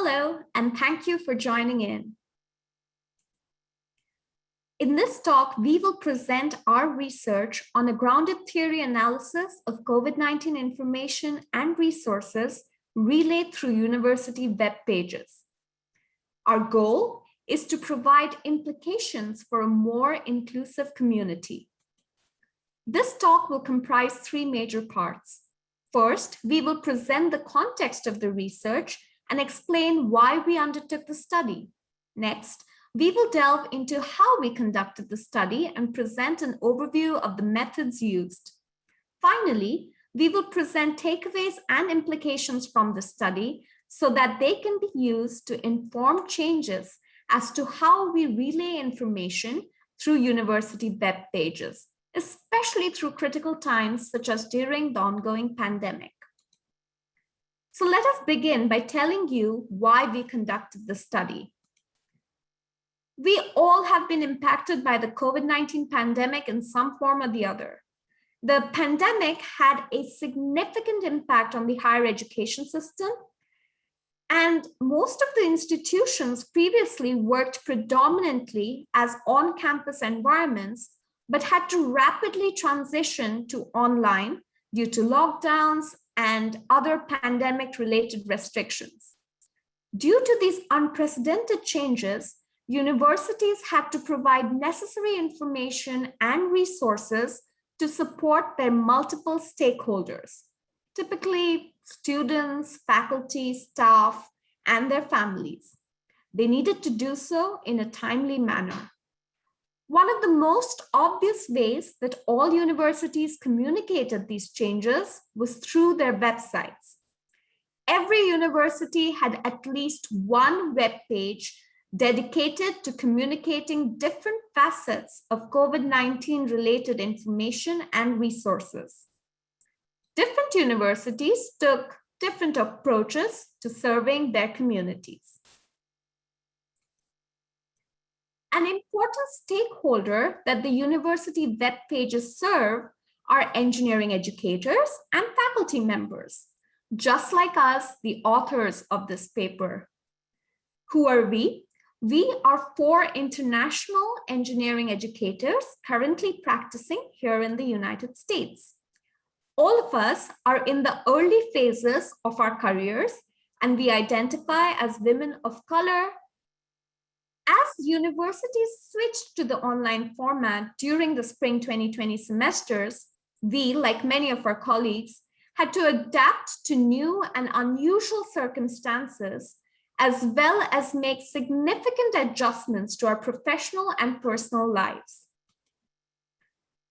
Hello, and thank you for joining in. In this talk, we will present our research on a grounded theory analysis of COVID-19 information and resources relayed through university web pages. Our goal is to provide implications for a more inclusive community. This talk will comprise three major parts. First, we will present the context of the research and explain why we undertook the study. Next, we will delve into how we conducted the study and present an overview of the methods used. Finally, we will present takeaways and implications from the study so that they can be used to inform changes as to how we relay information through university web pages, especially through critical times such as during the ongoing pandemic. So let us begin by telling you why we conducted the study. We all have been impacted by the COVID-19 pandemic in some form or the other. The pandemic had a significant impact on the higher education system, and most of the institutions previously worked predominantly as on-campus environments, but had to rapidly transition to online due to lockdowns and other pandemic-related restrictions. Due to these unprecedented changes, universities had to provide necessary information and resources to support their multiple stakeholders, typically students, faculty, staff, and their families. They needed to do so in a timely manner. One of the most obvious ways that all universities communicated these changes was through their websites. Every university had at least one web page dedicated to communicating different facets of COVID-19 related information and resources. Different universities took different approaches to serving their communities. An important stakeholder that the university web pages serve are engineering educators and faculty members, just like us, the authors of this paper. Who are we? We are 4 international engineering educators currently practicing here in the United States. All of us are in the early phases of our careers, and we identify as women of color. As universities switched to the online format during the spring 2020 semesters, we, like many of our colleagues, had to adapt to new and unusual circumstances, as well as make significant adjustments to our professional and personal lives.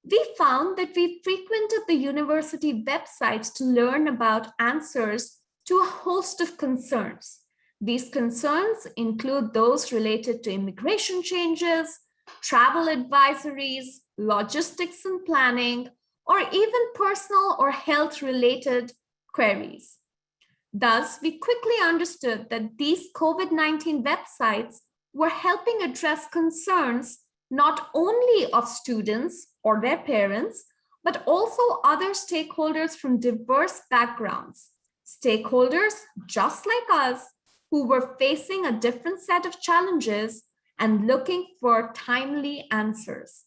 We found that we frequented the university websites to learn about answers to a host of concerns. These concerns include those related to immigration changes, travel advisories, logistics and planning, or even personal or health-related queries. Thus, we quickly understood that these COVID-19 websites were helping address concerns not only of students or their parents, but also other stakeholders from diverse backgrounds, stakeholders just like us who were facing a different set of challenges and looking for timely answers.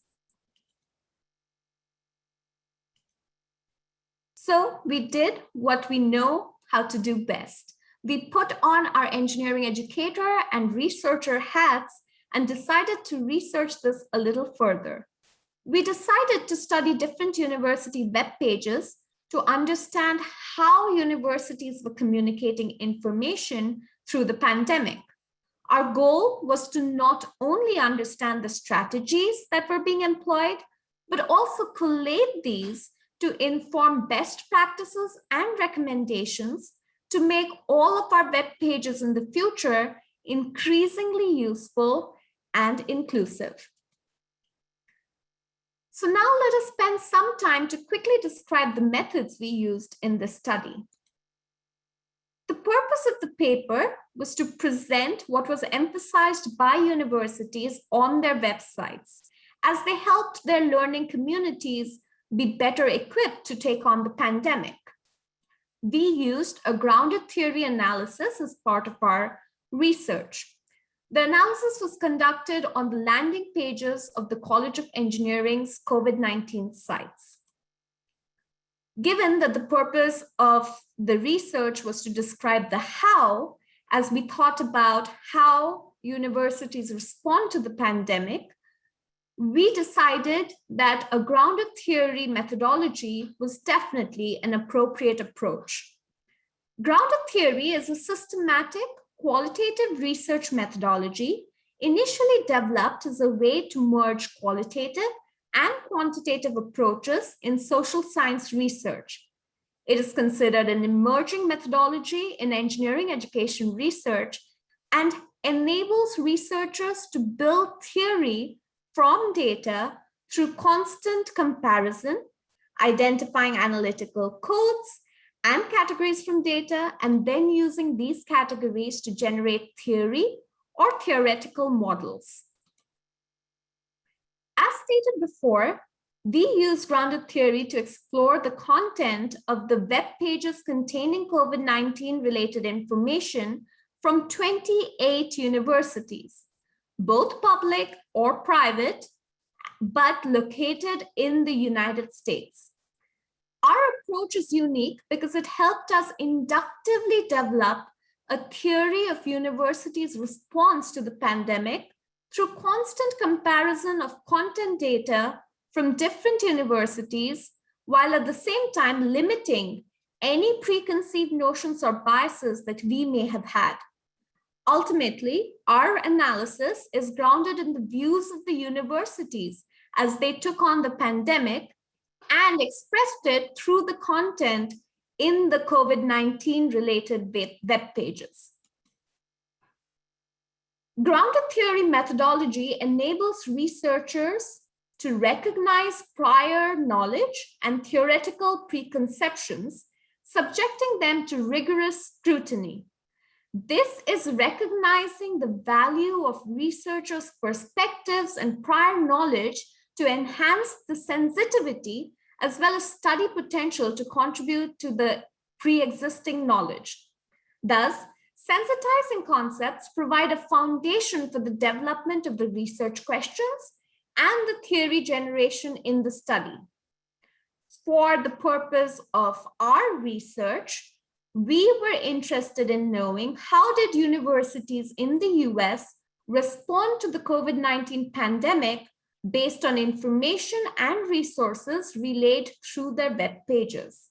So we did what we know how to do best. We put on our engineering educator and researcher hats and decided to research this a little further. We decided to study different university web pages to understand how universities were communicating information through the pandemic. Our goal was to not only understand the strategies that were being employed, but also collate these to inform best practices and recommendations to make all of our web pages in the future increasingly useful and inclusive. So now let us spend some time to quickly describe the methods we used in this study. The purpose of the paper was to present what was emphasized by universities on their websites, as they helped their learning communities be better equipped to take on the pandemic. We used a grounded theory analysis as part of our Research. The analysis was conducted on the landing pages of the College of Engineering's COVID-19 sites. Given that the purpose of the research was to describe the how, as we thought about how universities respond to the pandemic, we decided that a grounded theory methodology was definitely an appropriate approach. Grounded theory is a systematic, qualitative research methodology initially developed as a way to merge qualitative and quantitative approaches in social science research. It is considered an emerging methodology in engineering education research and enables researchers to build theory from data through constant comparison, identifying analytical codes and categories from data, and then using these categories to generate theory or theoretical models. As stated before, we use grounded theory to explore the content of the web pages containing COVID-19 related information from 28 universities, both public or private, but located in the United States. Our approach is unique because it helped us inductively develop a theory of universities' response to the pandemic through constant comparison of content data from different universities, while at the same time limiting any preconceived notions or biases that we may have had. Ultimately, our analysis is grounded in the views of the universities as they took on the pandemic and expressed it through the content in the COVID-19 related web pages. Grounded theory methodology enables researchers to recognize prior knowledge and theoretical preconceptions, subjecting them to rigorous scrutiny. This is recognizing the value of researchers' perspectives and prior knowledge to enhance the sensitivity as well as study potential to contribute to the pre-existing knowledge. Thus, sensitizing concepts provide a foundation for the development of the research questions and the theory generation in the study. For the purpose of our research, we were interested in knowing how did universities in the US respond to the COVID-19 pandemic based on information and resources relayed through their web pages.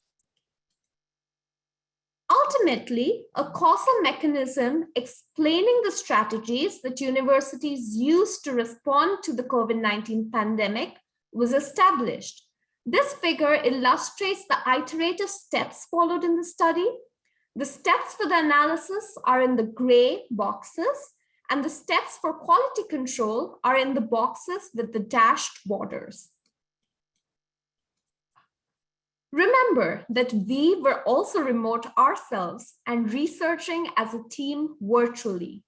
Ultimately, a causal mechanism explaining the strategies that universities used to respond to the COVID-19 pandemic was established. This figure illustrates the iterative steps followed in the study. The steps for the analysis are in the gray boxes, and the steps for quality control are in the boxes with the dashed borders. Remember that we were also remote ourselves and researching as a team virtually.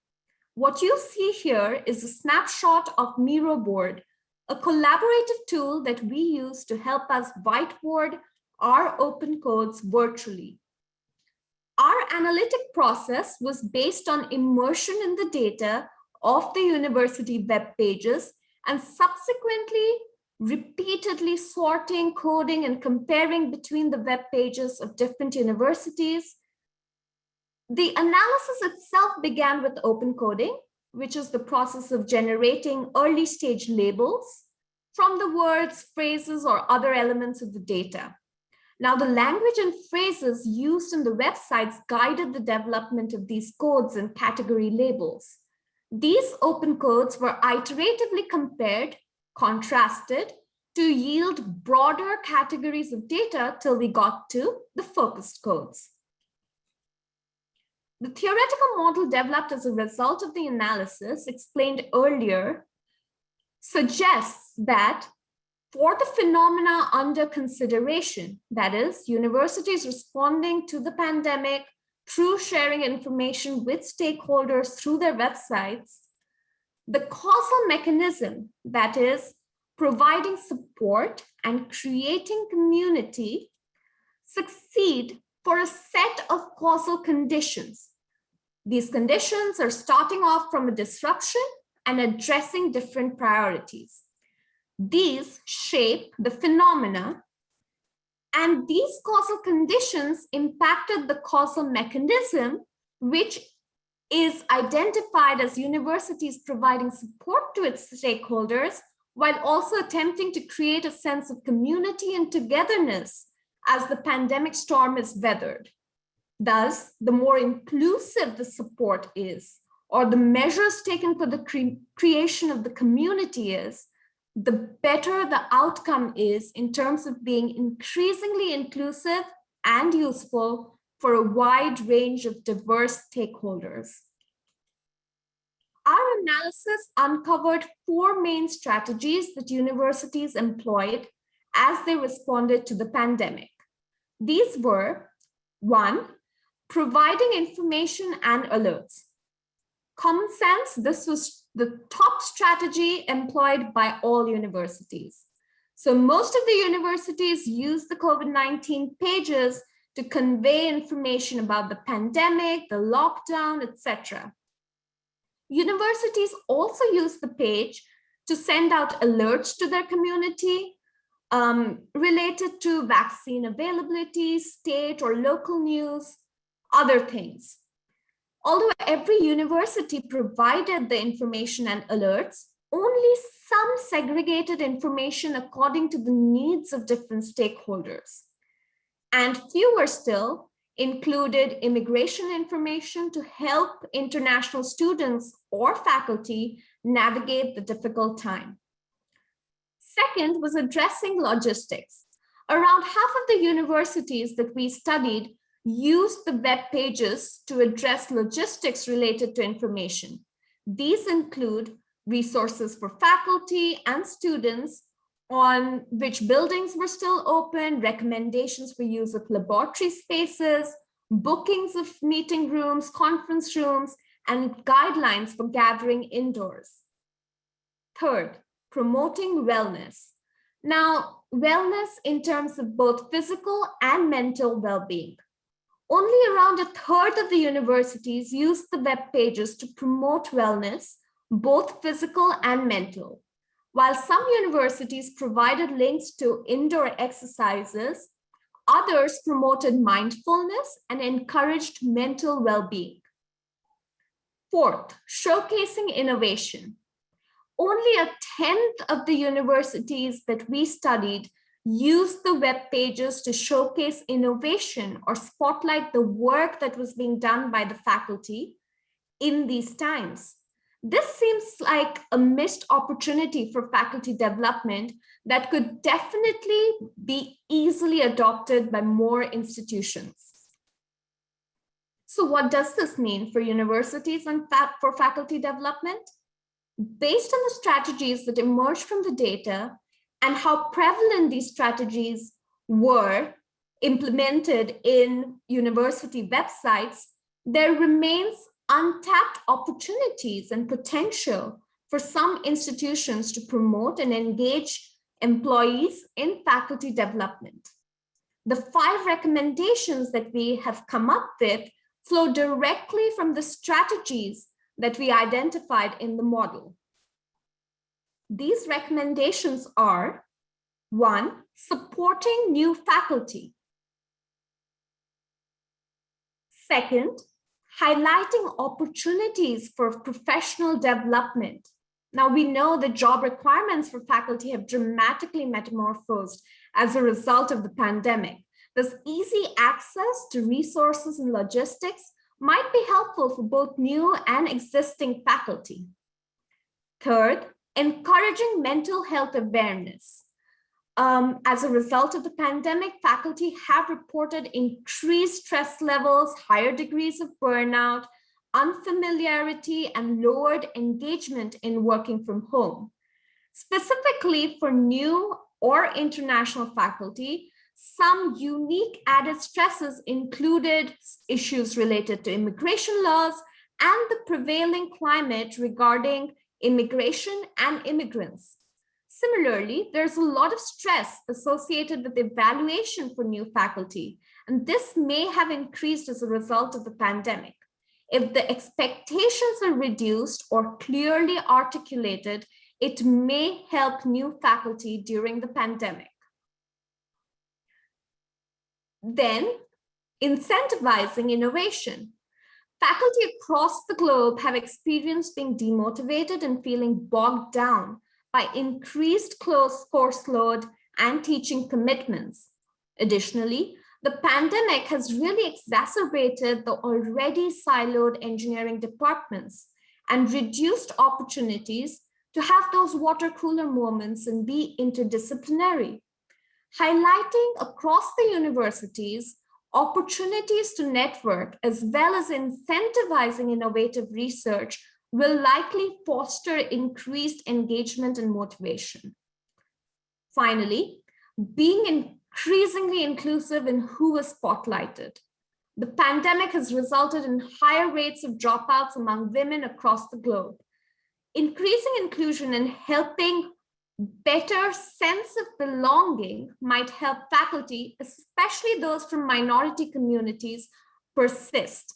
What you see here is a snapshot of Miro board, a collaborative tool that we use to help us whiteboard our open codes virtually. Our analytic process was based on immersion in the data of the university web pages and subsequently repeatedly sorting, coding, and comparing between the web pages of different universities. The analysis itself began with open coding, which is the process of generating early stage labels from the words, phrases, or other elements of the data. Now, the language and phrases used in the websites guided the development of these codes and category labels. These open codes were iteratively compared, contrasted to yield broader categories of data till we got to the focused codes. The theoretical model developed as a result of the analysis explained earlier suggests that for the phenomena under consideration, that is, universities responding to the pandemic through sharing information with stakeholders through their websites, the causal mechanism, that is, providing support and creating community, succeed for a set of causal conditions. These conditions are starting off from a disruption and addressing different priorities. These shape the phenomena, and these causal conditions impacted the causal mechanism, which is identified as universities providing support to its stakeholders while also attempting to create a sense of community and togetherness as the pandemic storm is weathered. Thus, the more inclusive the support is, or the measures taken for the creation of the community is, the better the outcome is in terms of being increasingly inclusive and useful for a wide range of diverse stakeholders. Our analysis uncovered four main strategies that universities employed as they responded to the pandemic. These were: 1, providing information and alerts. Common sense, this was the top strategy employed by all universities. So most of the universities used the COVID-19 pages to convey information about the pandemic, the lockdown, etc. Universities also use the page to send out alerts to their community related to vaccine availability, state or local news, other things. Although every university provided the information and alerts, only some segregated information according to the needs of different stakeholders. And fewer still included immigration information to help international students or faculty navigate the difficult time. Second was addressing logistics. Around half of the universities that we studied used the web pages to address logistics related to information. These include resources for faculty and students on which buildings were still open, recommendations for use of laboratory spaces, bookings of meeting rooms, conference rooms, and guidelines for gathering indoors. Third, promoting wellness. Now, wellness in terms of both physical and mental well-being. Only around a third of the universities used the web pages to promote wellness, both physical and mental. While some universities provided links to indoor exercises, others promoted mindfulness and encouraged mental well-being. Fourth, showcasing innovation. Only a tenth of the universities that we studied used the web pages to showcase innovation or spotlight the work that was being done by the faculty in these times. This seems like a missed opportunity for faculty development that could definitely be easily adopted by more institutions. So what does this mean for universities and for faculty development? Based on the strategies that emerged from the data and how prevalent these strategies were implemented in university websites, there remains untapped opportunities and potential for some institutions to promote and engage employees in faculty development. The 5 recommendations that we have come up with flow directly from the strategies that we identified in the model. These recommendations are: 1, supporting new faculty. Second, highlighting opportunities for professional development. Now, we know the job requirements for faculty have dramatically metamorphosed as a result of the pandemic. Thus, easy access to resources and logistics might be helpful for both new and existing faculty. Third, encouraging mental health awareness. As a result of the pandemic, faculty have reported increased stress levels, higher degrees of burnout, unfamiliarity, and lowered engagement in working from home. Specifically for new or international faculty, some unique added stresses included issues related to immigration laws and the prevailing climate regarding immigration and immigrants. Similarly, there's a lot of stress associated with evaluation for new faculty, and this may have increased as a result of the pandemic. If the expectations are reduced or clearly articulated, it may help new faculty during the pandemic. Then, incentivizing innovation. Faculty across the globe have experienced being demotivated and feeling bogged down by increased course load and teaching commitments. Additionally, the pandemic has really exacerbated the already siloed engineering departments and reduced opportunities to have those water cooler moments and be interdisciplinary. Highlighting across the universities opportunities to network as well as incentivizing innovative research will likely foster increased engagement and motivation. Finally, being increasingly inclusive in who is spotlighted. The pandemic has resulted in higher rates of dropouts among women across the globe. Increasing inclusion and helping better sense of belonging might help faculty, especially those from minority communities, persist.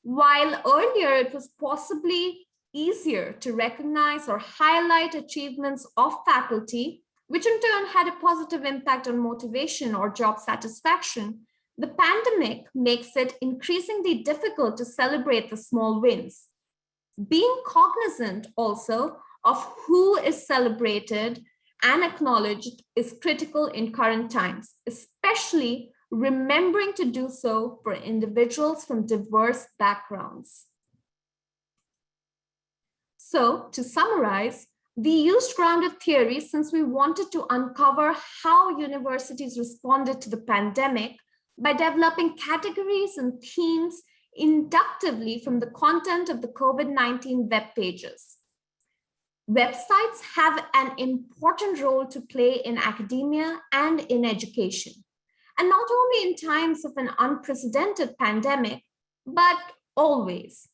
While earlier it was possibly easier to recognize or highlight achievements of faculty, which in turn had a positive impact on motivation or job satisfaction, the pandemic makes it increasingly difficult to celebrate the small wins. Being cognizant also of who is celebrated and acknowledged is critical in current times, especially remembering to do so for individuals from diverse backgrounds. So, to summarize, we used grounded theory since we wanted to uncover how universities responded to the pandemic by developing categories and themes inductively from the content of the COVID-19 web pages. Websites have an important role to play in academia and in education, and not only in times of an unprecedented pandemic, but always.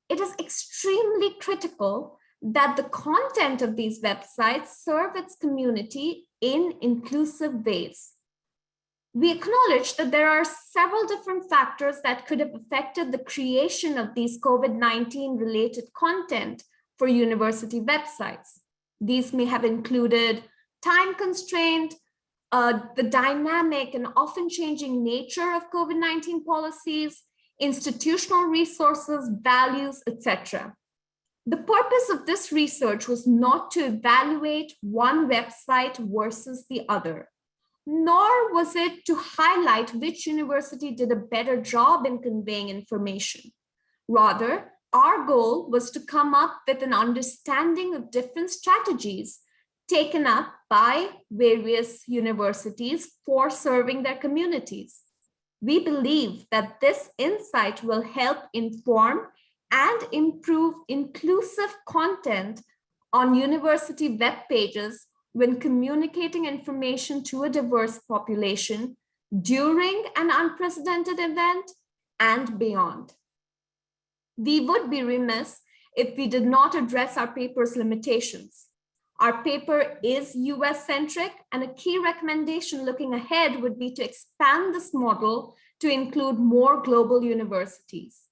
It is extremely critical that the content of these websites serve its community in inclusive ways. We acknowledge that there are several different factors that could have affected the creation of these COVID-19 related content for university websites. These may have included time constraint, the dynamic and often changing nature of COVID-19 policies, institutional resources, values, etc. The purpose of this research was not to evaluate one website versus the other, nor was it to highlight which university did a better job in conveying information. Rather, our goal was to come up with an understanding of different strategies taken up by various universities for serving their communities. We believe that this insight will help inform and improve inclusive content on university web pages when communicating information to a diverse population during an unprecedented event and beyond. We would be remiss if we did not address our paper's limitations. Our paper is US-centric, and a key recommendation looking ahead would be to expand this model to include more global universities.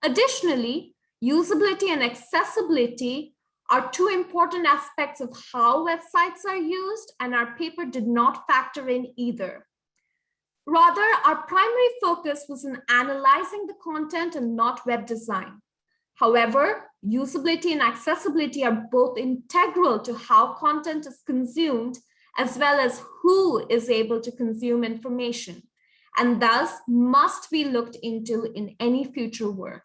Additionally, usability and accessibility are two important aspects of how websites are used, and our paper did not factor in either. Rather, our primary focus was in analyzing the content and not web design. However, usability and accessibility are both integral to how content is consumed, as well as who is able to consume information, and thus must be looked into in any future work.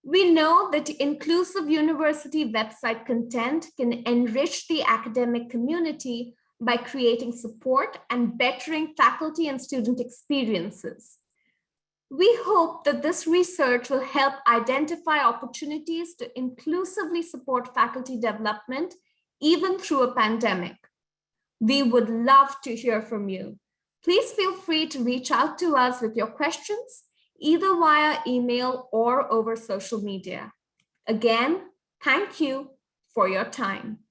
We know that inclusive university website content can enrich the academic community by creating support and bettering faculty and student experiences. We hope that this research will help identify opportunities to inclusively support faculty development, even through a pandemic. We would love to hear from you. Please feel free to reach out to us with your questions, either via email or over social media. Again, thank you for your time.